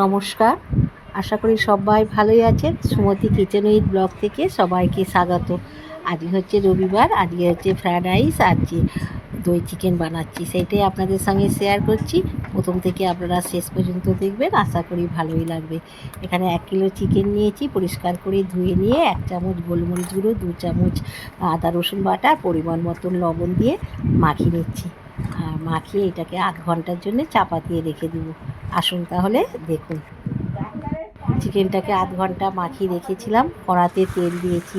নমস্কার, আশা করি সবাই ভালোই আছেন। সুমতি কিচেন উইথ ব্লগ থেকে সবাইকে স্বাগত। আজকে হচ্ছে রবিবার, আজকে হচ্ছে ফ্রায়েড রাইস আর দই চিকেন বানাচ্ছি, সেইটাই আপনাদের সঙ্গে শেয়ার করছি। প্রথম থেকে আপনারা শেষ পর্যন্ত দেখবেন, আশা করি ভালোই লাগবে। এখানে 1 কিলো চিকেন নিয়েছি, পরিষ্কার করে ধুয়ে নিয়ে 1 চামচ গোলমরিচ গুঁড়ো, 2 চামচ আদা রসুন বাটা, পরিমাণ মতন লবণ দিয়ে মাখিয়ে নিচ্ছি। আর মাখিয়ে এটাকে 8 ঘন্টার জন্য চাপা দিয়ে রেখে দেবো। আসুন তাহলে দেখুন। চিকেনটাকে 8 ঘন্টা মাখিয়ে রেখেছিলাম। কড়াতে তেল দিয়েছি,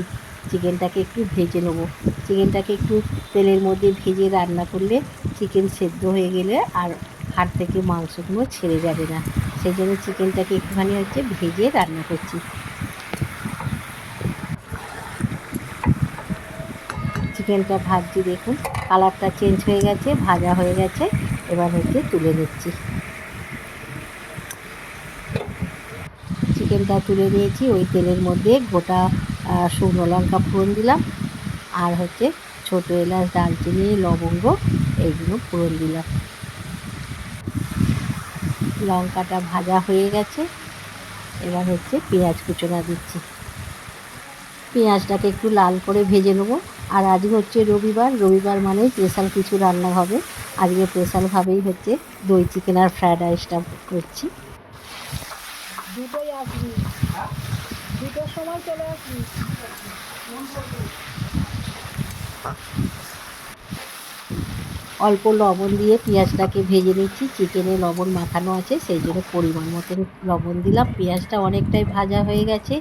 চিকেনটাকে একটু ভেজে নেবো। চিকেনটাকে একটু তেলের মধ্যে ভেজে রান্না করলে চিকেন সেদ্ধ হয়ে গেলে আর হাড় থেকে মাংসগুলো ছেড়ে যাবে না, সেই জন্য চিকেনটাকে একটুখানি ভেজে রান্না করছি। চিকেনটা ভাজছি, দেখুন কালারটা চেঞ্জ হয়ে গেছে, ভাজা হয়ে গেছে। এবার তুলে নিচ্ছি। চিকেনটা তুলে নিয়েছি, ওই তেলের মধ্যে গোটা শুকনো লঙ্কা ফোড়ন দিলাম, আর ছোটো এলাচ, দারচিনি, লবঙ্গ এইগুলো ফোড়ন দিলাম। লঙ্কাটা ভাজা হয়ে গেছে, এবার পেঁয়াজ কুচোনা দিচ্ছি। পেঁয়াজটাকে একটু লাল করে ভেজে নেবো। আর আজকে রবিবার মানে স্পেশাল কিছু রান্না হবে। আজকে স্পেশালভাবেই দই চিকেন আর ফ্রায়েড রাইসটা করছি। দুটোই আসবি, দুটোর সময় চলে আসবি। অল্প লবণ দিয়ে পেঁয়াজটাকে ভেজে নিচ্ছি। চিকেনে লবণ মাখানো আছে, সেই জন্য পরিমাণ মতন লবণ দিলাম। পেঁয়াজটা অনেকটাই ভাজা হয়ে গেছে,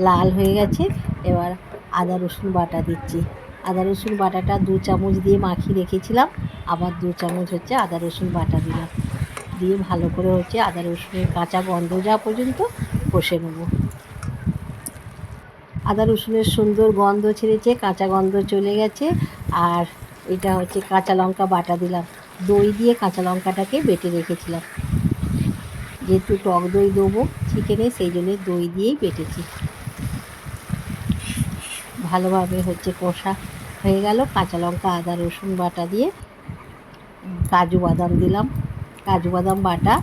লাল হয়ে গেছে। এবার আদা রসুন বাটা দিচ্ছি। আদা রসুন বাটাটা 2 চামচ দিয়ে মাখিয়ে রেখেছিলাম, আবার 2 চামচ আদা রসুন বাটা দিলাম। দিয়ে ভালো করে আদা রসুনের কাঁচা গন্ধ যাওয়া পর্যন্ত কষে নেব। আদা রসুনের সুন্দর গন্ধ ছেড়েছে, কাঁচা গন্ধ চলে গেছে। আর এটা কাঁচা লঙ্কা বাটা দিলাম। দই দিয়ে কাঁচা লঙ্কাটাকে বেটে রেখেছিলাম, যেহেতু টক দই দেবো চিকেনে, সেই জন্য দই দিয়েই বেটেছি। ভালোভাবে কষা হয়ে গেল। কাঁচা লঙ্কা, আদা রসুন বাটা দিয়ে কাজু বাদাম দিলাম। কাজু বাদাম বাটা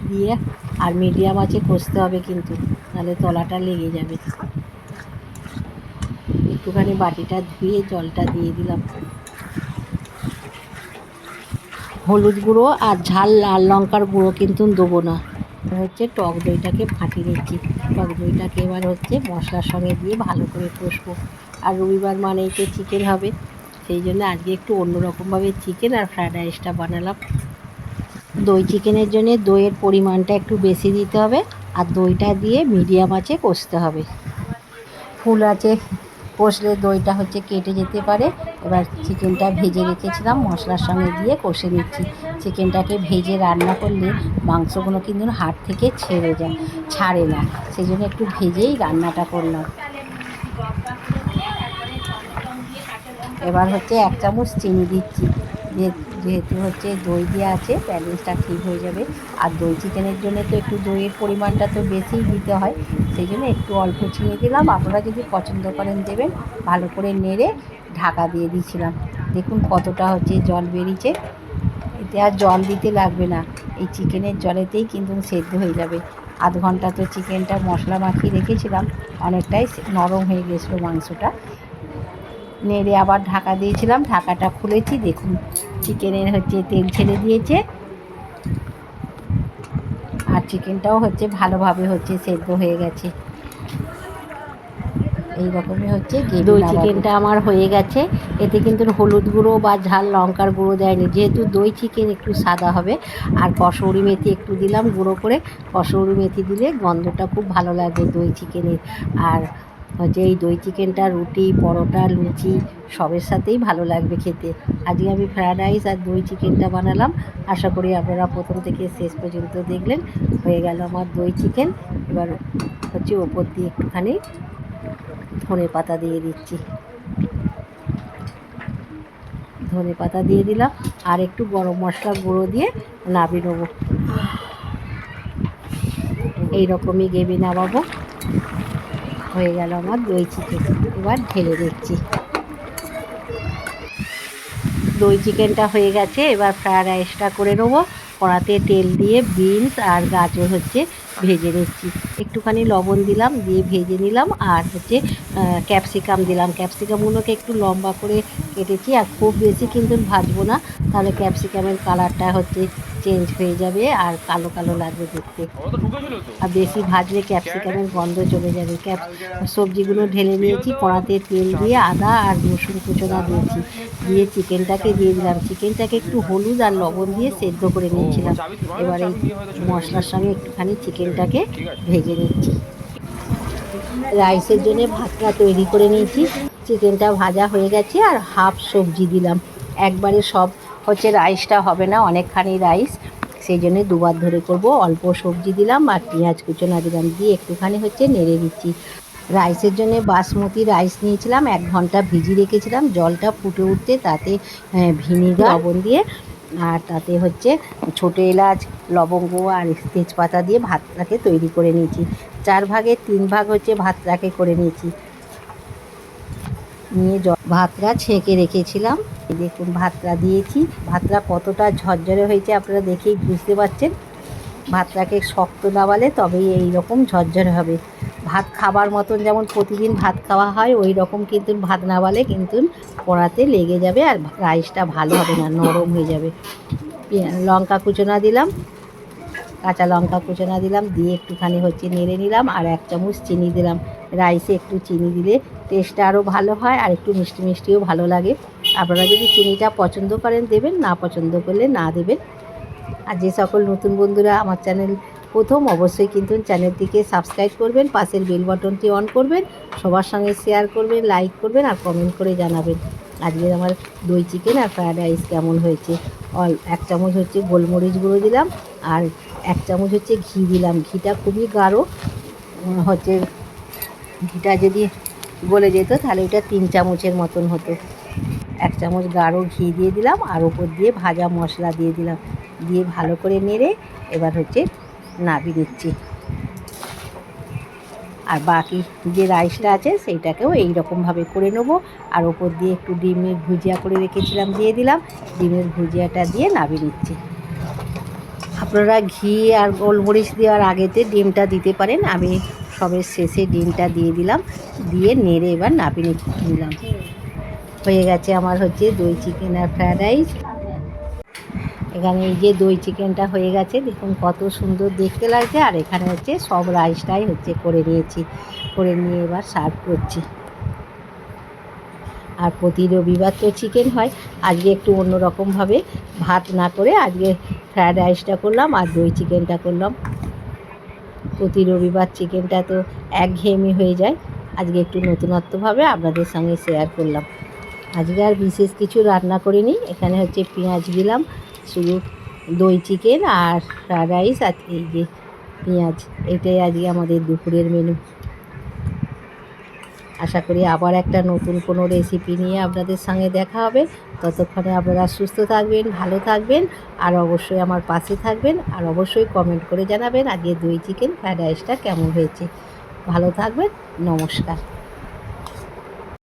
দিয়ে আর মিডিয়াম আঁচে কষতে হবে, কিন্তু নাহলে তলাটা লেগে যাবে। একটুখানি বাটিটা ধুয়ে জলটা দিয়ে দিলাম। হলুদ গুঁড়ো আর ঝাল লাল লঙ্কার গুঁড়ো কিন্তু দেবো না। টক দইটাকে ফাটিয়ে নিচ্ছি। টক দইটাকে এবার মশলার সঙ্গে দিয়ে ভালো করে কষবো। আর রবিবার মানেই তো চিকেন হবে, সেই জন্য আজকে একটু অন্যরকমভাবে চিকেন আর ফ্রায়েড রাইসটা বানালাম। দই চিকেনের জন্য দইয়ের পরিমাণটা একটু বেশি দিতে হবে, আর দইটা দিয়ে মিডিয়াম আঁচে কষতে হবে। ফুল আঁচে কষলে দইটা কেটে যেতে পারে। এবার চিকেনটা ভেজে রেখেছিলাম, মশলার সঙ্গে দিয়ে কষে নিচ্ছি। চিকেনটাকে ভেজে রান্না করলে মাংসগুলো কিন্তু হাড় থেকে ছাড়ে না, সেই জন্য একটু ভেজেই রান্নাটা করলাম। এবার 1 চামচ চিনি দিচ্ছি, যেহেতু দই দিয়ে আছে, ব্যালেন্সটা ঠিক হয়ে যাবে। আর দই চিকেনের জন্য তো একটু দইয়ের পরিমাণটা তো বেশিই দিতে হয়, সেই জন্য একটু অল্প চিনি দিলাম। আপনারা যদি পছন্দ করেন দেবেন। ভালো করে নেড়ে ঢাকা দিয়ে দিয়েছিলাম। দেখুন কতটা জল বেরিয়েছে। এতে আর জল দিতে লাগবে না, এই চিকেনের জলেতেই কিন্তু সেদ্ধ হয়ে যাবে। 8 ঘন্টা তো চিকেনটা মশলা মাখিয়ে রেখেছিলাম, অনেকটাই নরম হয়ে গেছিলো মাংসটা। নেড়ে আবার ঢাকা দিয়েছিলাম, ঢাকাটা খুলেছি, দেখুন চিকেনের তেল ছেড়ে দিয়েছে। আর চিকেনটাও ভালোভাবে সেদ্ধ হয়ে গেছে। এইরকমই দই চিকেনটা আমার হয়ে গেছে। এতে কিন্তু হলুদ গুঁড়ো বা ঝাল লঙ্কার গুঁড়ো দেয়নি, যেহেতু দই চিকেন একটু সাদা হবে। আর কসুরি মেথি একটু দিলাম গুঁড়ো করে। কসুরি মেথি দিলে গন্ধটা খুব ভালো লাগে দই চিকেনের। আর এই দই চিকেনটা রুটি, পরোটা, লুচি সবের সাথেই ভালো লাগবে খেতে। আজকে আমি ফ্রায়েড রাইস আর দই চিকেনটা বানালাম। আশা করি আপনারা প্রথম থেকে শেষ পর্যন্ত দেখলেন। হয়ে গেল আমার দই চিকেন। এবার ওপর দিয়ে একটুখানি ধনে পাতা দিয়ে দিচ্ছি। ধনে পাতা দিয়ে দিলাম, আর একটু গরম মশলা গুঁড়ো দিয়ে নামিয়ে নেবো। এইরকমই গ্রেভি নামাবো। হয়ে গেল আমার দই চিকেন। এবার ঢেলে দিচ্ছি। দই চিকেনটা হয়ে গেছে, এবার ফ্রায়েড রাইসটা করে নেবো। কড়াতে তেল দিয়ে বিনস আর গাজর হচ্ছে ভেজে নিচ্ছি। একটুখানি লবণ দিলাম, দিয়ে ভেজে নিলাম। আর হচ্ছে ক্যাপসিকাম দিলাম। ক্যাপসিকামগুলোকে একটু লম্বা করে কেটেছি, আর খুব বেশি কিন্তু ভাজবো না, তাহলে ক্যাপসিকামের কালারটা হচ্ছে চেঞ্জ হয়ে যাবে আর কালো কালো লাগবে দেখতে। আর বেশি ভাজলে ক্যাপসিকামের গন্ধ চলে যাবে। সবজিগুলো ঢেলে নিয়েছি, কড়াতে তেল দিয়ে আদা আর রসুন কুচোনা দিয়েছি, দিয়ে চিকেনটাকে দিয়ে দিলাম। চিকেনটাকে একটু হলুদ আর লবণ দিয়ে সেদ্ধ করে নিয়েছিলাম। এবারে মশলার সঙ্গে একটুখানি চিকেনটাকে ভেজে নিচ্ছি। রাইসের জন্য ভাতটা তৈরি করে নিয়েছি। চিকেনটা ভাজা হয়ে গেছে আর হাফ সবজি দিলাম। একবারে সব হচ্ছে রাইসটা হবে না, অনেকখানি রাইস, সেই জন্য দুবার ধরে করব। অল্প সবজি দিলাম আর পেঁয়াজ কুচোনা দিলাম, দিয়ে একটুখানি হচ্ছে নেড়ে দিচ্ছি। রাইসের জন্য বাসমতি রাইস নিয়েছিলাম, 1 ঘন্টা ভিজিয়ে রেখেছিলাম। জলটা ফুটে উঠতে তাতে ভিনিগার লবণ দিয়ে আর তাতে হচ্ছে ছোটো এলাচ, লবঙ্গ আর তেজপাতা দিয়ে ভাতটাকে তৈরি করে নিয়েছি। 4 ভাগের 3 ভাগ হচ্ছে ভাতটাকে করে নিয়েছি। নিয়ে ভাতটা ছেঁকে রেখেছিলাম। দেখুন ভাতটা দিয়েছি। ভাতটা কতটা ঝরঝরে হয়েছে আপনারা দেখেই বুঝতে পারছেন। ভাতটাকে শক্ত দাবালে তবেই এই রকম ঝরঝরে হবে। ভাত খাবার মতন যেমন প্রতিদিন ভাত খাওয়া হয় ওই রকম কিন্তু ভাত না বালে কিন্তু কড়াতে লেগে যাবে আর রাইসটা ভালো হবে না, নরম হয়ে যাবে। লঙ্কা কুচোনা দিলাম, কাঁচা লঙ্কা কুচোনা দিলাম, দিয়ে একটুখানি হচ্ছে নেড়ে নিলাম। আর 1 চামচ চিনি দিলাম। রাইসে একটু চিনি দিলে টেস্টটা আরও ভালো হয় আর একটু মিষ্টি মিষ্টিও ভালো লাগে। আপনারা যদি চিনিটা পছন্দ করেন দেবেন, না পছন্দ করলে না দেবেন। আর যে সকল নতুন বন্ধুরা আমার চ্যানেল প্রথম, অবশ্যই কিন্তু চ্যানেলটিকে সাবস্ক্রাইব করবেন, পাশের বেল বাটনটি অন করবেন, সবার সঙ্গে শেয়ার করবেন, লাইক করবেন আর কমেন্ট করে জানাবেন আজকে আমার দই চিকেন আর ফ্রায়েড রাইস কেমন হয়েছে। 1 চামচ হচ্ছে গোলমরিচ গুঁড়ো দিলাম আর 1 চামচ হচ্ছে ঘি দিলাম। ঘিটা খুবই গাঢ় হচ্ছে, ঘিটা যদি গলে যেত তাহলে ওটা 3 চামচের মতন হতো। 1 চামচ গাঢ় ঘি দিয়ে দিলাম আর ওপর দিয়ে ভাজা মশলা দিয়ে দিলাম, দিয়ে ভালো করে নেড়ে এবার হচ্ছে নাবিয়ে দিচ্ছি। আর বাকি যে রাইসটা আছে সেইটাকেও এই রকমভাবে করে নেবো। আর ওপর দিয়ে একটু ডিমের ভুজিয়া করে রেখেছিলাম দিয়ে দিলাম। ডিমের ভুজিয়াটা দিয়ে নাবিয়ে নিচ্ছি। আপনারা ঘি আর গোলমরিচ দেওয়ার আগেতে ডিমটা দিতে পারেন, আমি সবের শেষে ডিমটা দিয়ে দিলাম, দিয়ে নেড়ে এবার নাবিয়ে নিলাম। হয়ে গেছে আমার হচ্ছে দই চিকেন আর ফ্রায়েড রাইস। এখানে এই যে দই চিকেনটা হয়ে গেছে, দেখুন কত সুন্দর দেখতে লাগছে। আর এখানে হচ্ছে সব রাইসটাই হচ্ছে করে নিয়েছি, করে নিয়ে এবার সার্ভ করছি। আর প্রতি রবিবার তো চিকেন হয়, আজকে একটু অন্যরকমভাবে ভাত না করে আজকে ফ্রায়েড রাইসটা করলাম আর দই চিকেনটা করলাম। প্রতি রবিবার চিকেনটা তো একঘেয়েমি হয়ে যায়, আজকে একটু নতুনত্বভাবে আপনাদের সঙ্গে শেয়ার করলাম। আজকে আর বিশেষ কিছু রান্না করিনি। এখানে হচ্ছে পেঁয়াজ দিলাম, শুধু দই চিকেন আর ফ্রায়েড রাইস আর এই যে পেঁয়াজ, এটাই আজকে আমাদের দুপুরের মেনু। আশা করি আবার একটা নতুন কোনো রেসিপি নিয়ে আপনাদের সঙ্গে দেখা হবে। ততক্ষণে আপনারা সুস্থ থাকবেন, ভালো থাকবেন আর অবশ্যই আমার পাশে থাকবেন। আর অবশ্যই কমেন্ট করে জানাবেন আজকে দই চিকেন ফ্রায়েড রাইসটা কেমন হয়েছে। ভালো থাকবেন, নমস্কার।